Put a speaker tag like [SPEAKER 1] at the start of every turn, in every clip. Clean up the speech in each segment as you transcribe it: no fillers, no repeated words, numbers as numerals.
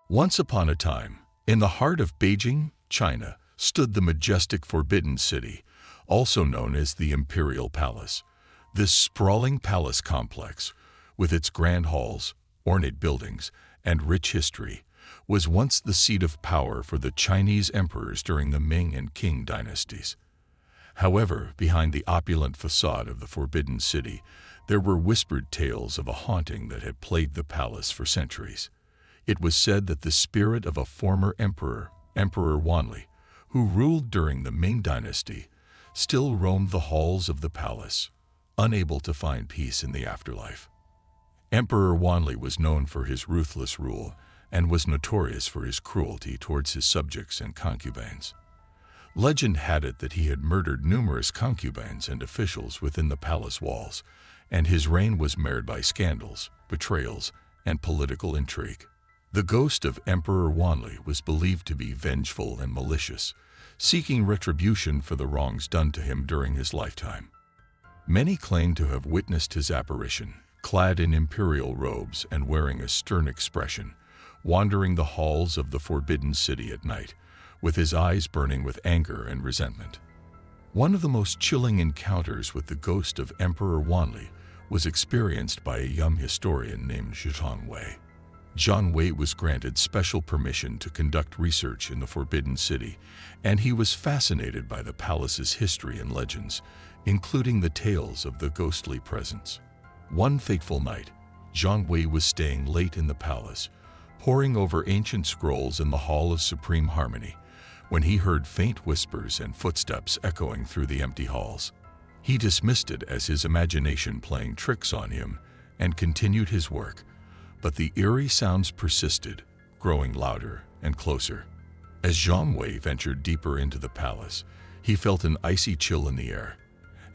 [SPEAKER 1] Once upon a time, in the heart of Beijing, China, stood the majestic Forbidden City, also known as the Imperial Palace. This sprawling palace complex, with its grand halls, ornate buildings, and rich history, was once the seat of power for the Chinese emperors during the Ming and Qing dynasties. However, behind the opulent facade of the Forbidden City, there were whispered tales of a haunting that had plagued the palace for centuries. It was said that the spirit of a former emperor, Emperor Wanli, who ruled during the Ming dynasty, still roamed the halls of the palace, unable to find peace in the afterlife. Emperor Wanli was known for his ruthless rule and was notorious for his cruelty towards his subjects and concubines. Legend had it that he had murdered numerous concubines and officials within the palace walls, and his reign was marred by scandals, betrayals, and political intrigue. The ghost of Emperor Wanli was believed to be vengeful and malicious, seeking retribution for the wrongs done to him during his lifetime. Many claim to have witnessed his apparition, clad in imperial robes and wearing a stern expression, wandering the halls of the Forbidden City at night, with his eyes burning with anger and resentment. One of the most chilling encounters with the ghost of Emperor Wanli was experienced by a young historian named Zhang Wei. Zhang Wei was granted special permission to conduct research in the Forbidden City, and he was fascinated by the palace's history and legends, including the tales of the ghostly presence. One fateful night, Zhang Wei was staying late in the palace, poring over ancient scrolls in the Hall of Supreme Harmony, when he heard faint whispers and footsteps echoing through the empty halls. He dismissed it as his imagination playing tricks on him and continued his work, but the eerie sounds persisted, growing louder and closer. As Zhang Wei ventured deeper into the palace, he felt an icy chill in the air,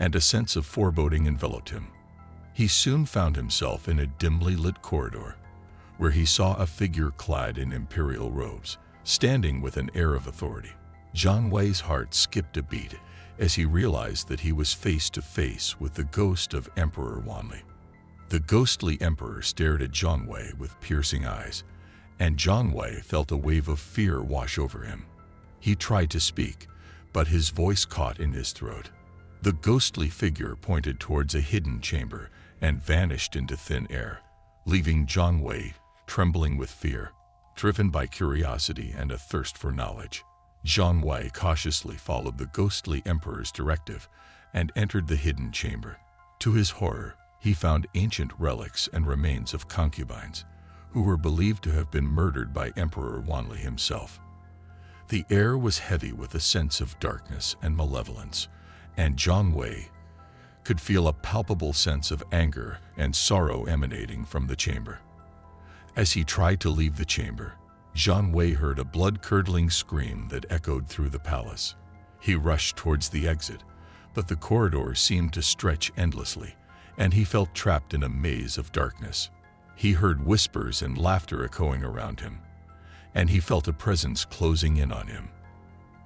[SPEAKER 1] and a sense of foreboding enveloped him. He soon found himself in a dimly lit corridor, where he saw a figure clad in imperial robes, standing with an air of authority. Zhang Wei's heart skipped a beat as he realized that he was face to face with the ghost of Emperor Wanli. The ghostly emperor stared at Zhang Wei with piercing eyes, and Zhang Wei felt a wave of fear wash over him. He tried to speak, but his voice caught in his throat. The ghostly figure pointed towards a hidden chamber and vanished into thin air, leaving Zhang Wei trembling with fear. Driven by curiosity and a thirst for knowledge, Zhang Wei cautiously followed the ghostly emperor's directive and entered the hidden chamber. To his horror, he found ancient relics and remains of concubines, who were believed to have been murdered by Emperor Wanli himself. The air was heavy with a sense of darkness and malevolence, and Zhang Wei could feel a palpable sense of anger and sorrow emanating from the chamber. As he tried to leave the chamber, Zhang Wei heard a blood-curdling scream that echoed through the palace. He rushed towards the exit, but the corridor seemed to stretch endlessly, and he felt trapped in a maze of darkness. He heard whispers and laughter echoing around him, and he felt a presence closing in on him.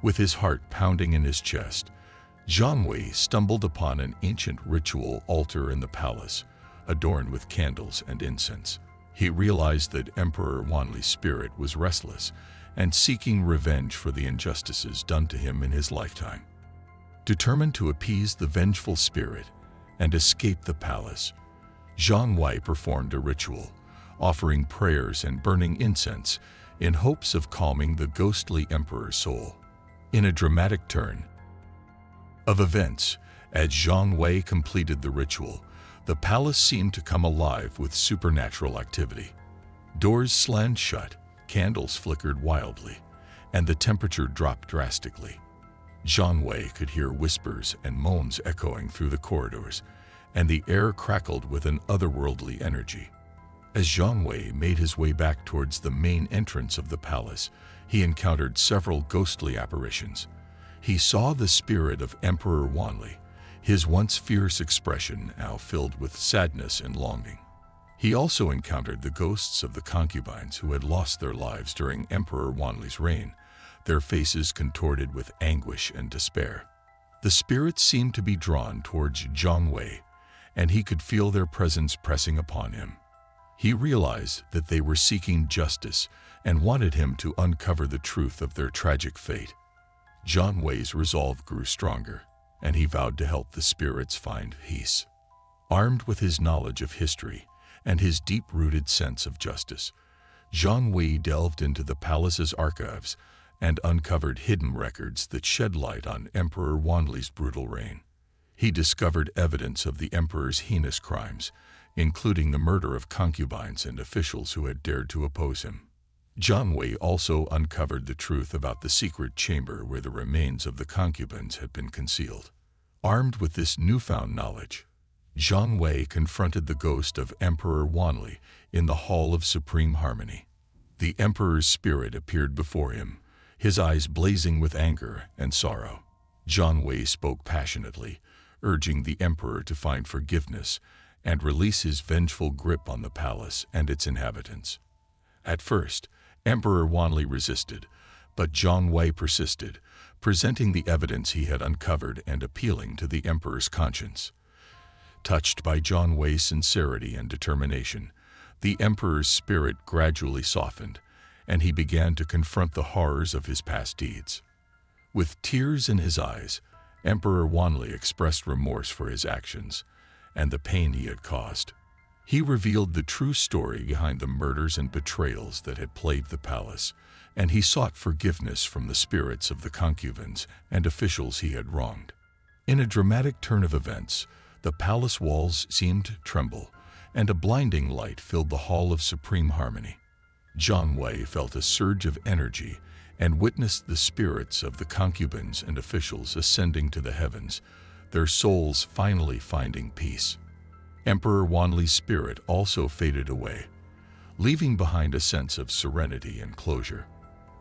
[SPEAKER 1] With his heart pounding in his chest, Zhang Wei stumbled upon an ancient ritual altar in the palace, adorned with candles and incense. He realized that Emperor Wanli's spirit was restless and seeking revenge for the injustices done to him in his lifetime. Determined to appease the vengeful spirit and escape the palace, Zhang Wei performed a ritual, offering prayers and burning incense in hopes of calming the ghostly emperor's soul. In a dramatic turn of events, as Zhang Wei completed the ritual, the palace seemed to come alive with supernatural activity. Doors slammed shut, candles flickered wildly, and the temperature dropped drastically. Zhang Wei could hear whispers and moans echoing through the corridors, and the air crackled with an otherworldly energy. As Zhang Wei made his way back towards the main entrance of the palace, he encountered several ghostly apparitions. He saw the spirit of Emperor Wanli, his once fierce expression now filled with sadness and longing. He also encountered the ghosts of the concubines who had lost their lives during Emperor Wanli's reign, their faces contorted with anguish and despair. The spirits seemed to be drawn towards Zhang Wei, and he could feel their presence pressing upon him. He realized that they were seeking justice and wanted him to uncover the truth of their tragic fate. Jiang Wei's resolve grew stronger, and he vowed to help the spirits find peace. Armed with his knowledge of history and his deep-rooted sense of justice, Jiang Wei delved into the palace's archives and uncovered hidden records that shed light on Emperor Wanli's brutal reign. He discovered evidence of the emperor's heinous crimes, including the murder of concubines and officials who had dared to oppose him. Jiang Wei also uncovered the truth about the secret chamber where the remains of the concubines had been concealed. Armed with this newfound knowledge, Jiang Wei confronted the ghost of Emperor Wanli in the Hall of Supreme Harmony. The emperor's spirit appeared before him, his eyes blazing with anger and sorrow. Jiang Wei spoke passionately, urging the emperor to find forgiveness and release his vengeful grip on the palace and its inhabitants. At first, Emperor Wanli resisted, but Jiang Wei persisted, presenting the evidence he had uncovered and appealing to the emperor's conscience. Touched by Jiang Wei's sincerity and determination, the emperor's spirit gradually softened, and he began to confront the horrors of his past deeds. With tears in his eyes, Emperor Wanli expressed remorse for his actions and the pain he had caused. He revealed the true story behind the murders and betrayals that had plagued the palace, and he sought forgiveness from the spirits of the concubines and officials he had wronged. In a dramatic turn of events, the palace walls seemed to tremble, and a blinding light filled the Hall of Supreme Harmony. Jiang Wei felt a surge of energy and witnessed the spirits of the concubines and officials ascending to the heavens, their souls finally finding peace. Emperor Wanli's spirit also faded away, leaving behind a sense of serenity and closure.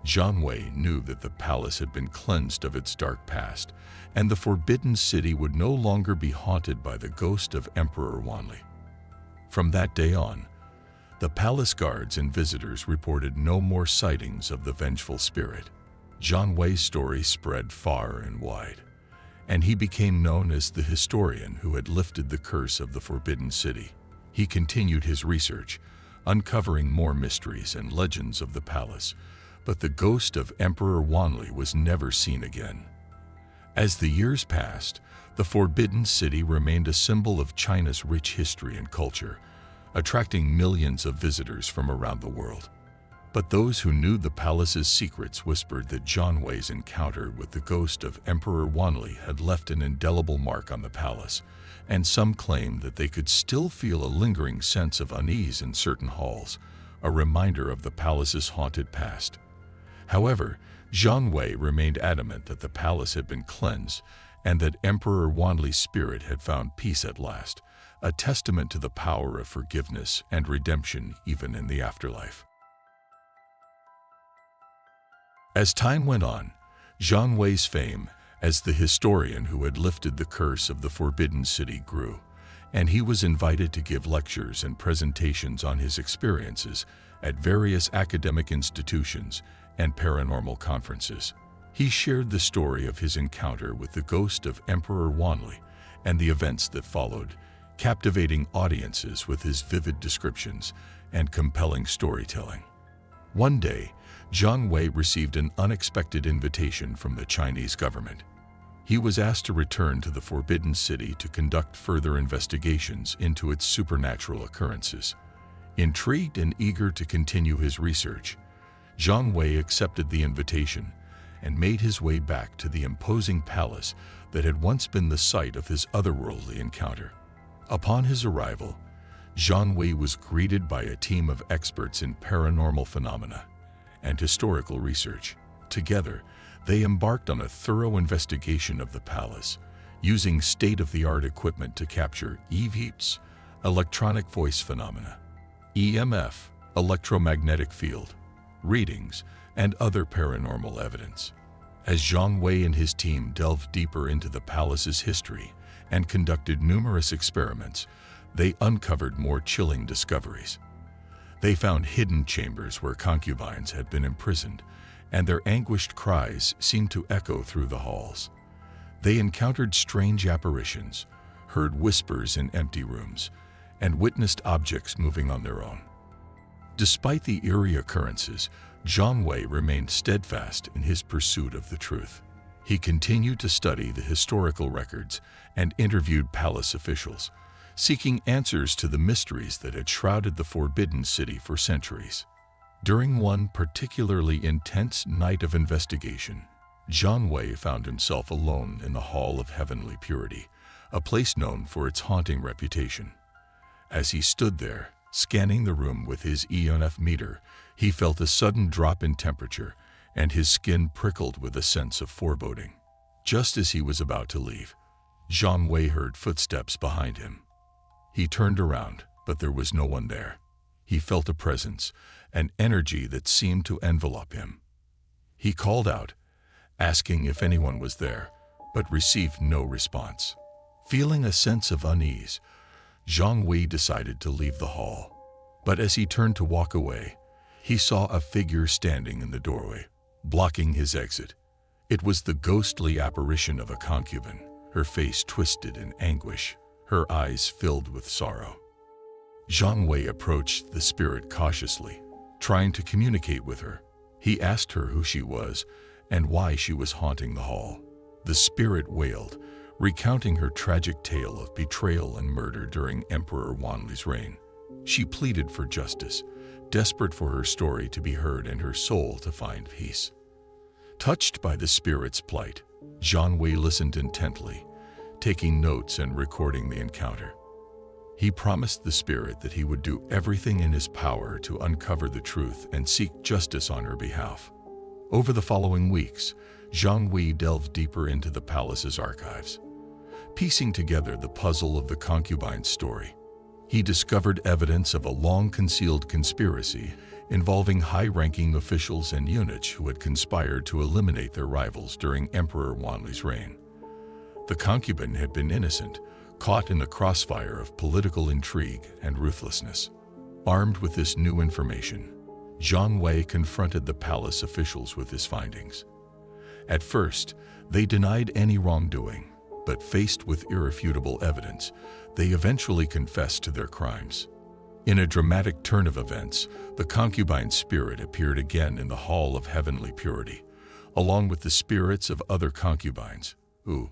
[SPEAKER 1] Jiang Wei knew that the palace had been cleansed of its dark past, and the Forbidden City would no longer be haunted by the ghost of Emperor Wanli. From that day on, the palace guards and visitors reported no more sightings of the vengeful spirit. Jiang Wei's story spread far and wide, and he became known as the historian who had lifted the curse of the Forbidden City. He continued his research, uncovering more mysteries and legends of the palace, but the ghost of Emperor Wanli was never seen again. As the years passed, the Forbidden City remained a symbol of China's rich history and culture, attracting millions of visitors from around the world. But those who knew the palace's secrets whispered that Jiang Wei's encounter with the ghost of Emperor Wanli had left an indelible mark on the palace, and some claimed that they could still feel a lingering sense of unease in certain halls, a reminder of the palace's haunted past. However, Jiang Wei remained adamant that the palace had been cleansed and that Emperor Wanli's spirit had found peace at last, a testament to the power of forgiveness and redemption even in the afterlife. As time went on, Jiang Wei's fame as the historian who had lifted the curse of the Forbidden City grew, and he was invited to give lectures and presentations on his experiences at various academic institutions and paranormal conferences. He shared the story of his encounter with the ghost of Emperor Wanli and the events that followed, captivating audiences with his vivid descriptions and compelling storytelling. One day, Jiang Wei received an unexpected invitation from the Chinese government. He was asked to return to the Forbidden City to conduct further investigations into its supernatural occurrences. Intrigued and eager to continue his research, Jiang Wei accepted the invitation and made his way back to the imposing palace that had once been the site of his otherworldly encounter. Upon his arrival, Jiang Wei was greeted by a team of experts in paranormal phenomena and historical research. Together, they embarked on a thorough investigation of the palace, using state-of-the-art equipment to capture EVPs, electronic voice phenomena, EMF, electromagnetic field, readings, and other paranormal evidence. As Jiang Wei and his team delved deeper into the palace's history and conducted numerous experiments, they uncovered more chilling discoveries. They found hidden chambers where concubines had been imprisoned, and their anguished cries seemed to echo through the halls. They encountered strange apparitions, heard whispers in empty rooms, and witnessed objects moving on their own. Despite the eerie occurrences, Zhang Wei remained steadfast in his pursuit of the truth. He continued to study the historical records and interviewed palace officials, seeking answers to the mysteries that had shrouded the Forbidden City for centuries. During one particularly intense night of investigation, Zhang Wei found himself alone in the Hall of Heavenly Purity, a place known for its haunting reputation. As he stood there, scanning the room with his EMF meter, he felt a sudden drop in temperature, and his skin prickled with a sense of foreboding. Just as he was about to leave, Zhang Wei heard footsteps behind him. He turned around, but there was no one there. He felt a presence, an energy that seemed to envelop him. He called out, asking if anyone was there, but received no response. Feeling a sense of unease, Zhang Wei decided to leave the hall. But as he turned to walk away, he saw a figure standing in the doorway, blocking his exit. It was the ghostly apparition of a concubine, her face twisted in anguish, her eyes filled with sorrow. Zhang Wei approached the spirit cautiously, trying to communicate with her. He asked her who she was and why she was haunting the hall. The spirit wailed, recounting her tragic tale of betrayal and murder during Emperor Wanli's reign. She pleaded for justice, desperate for her story to be heard and her soul to find peace. Touched by the spirit's plight, Zhang Wei listened intently, taking notes and recording the encounter. He promised the spirit that he would do everything in his power to uncover the truth and seek justice on her behalf. Over the following weeks, Zhang Wei delved deeper into the palace's archives. Piecing together the puzzle of the concubine's story, he discovered evidence of a long-concealed conspiracy involving high-ranking officials and eunuchs who had conspired to eliminate their rivals during Emperor Wanli's reign. The concubine had been innocent, caught in the crossfire of political intrigue and ruthlessness. Armed with this new information, Zhang Wei confronted the palace officials with his findings. At first, they denied any wrongdoing, but faced with irrefutable evidence, they eventually confessed to their crimes. In a dramatic turn of events, the concubine's spirit appeared again in the Hall of Heavenly Purity, along with the spirits of other concubines, who,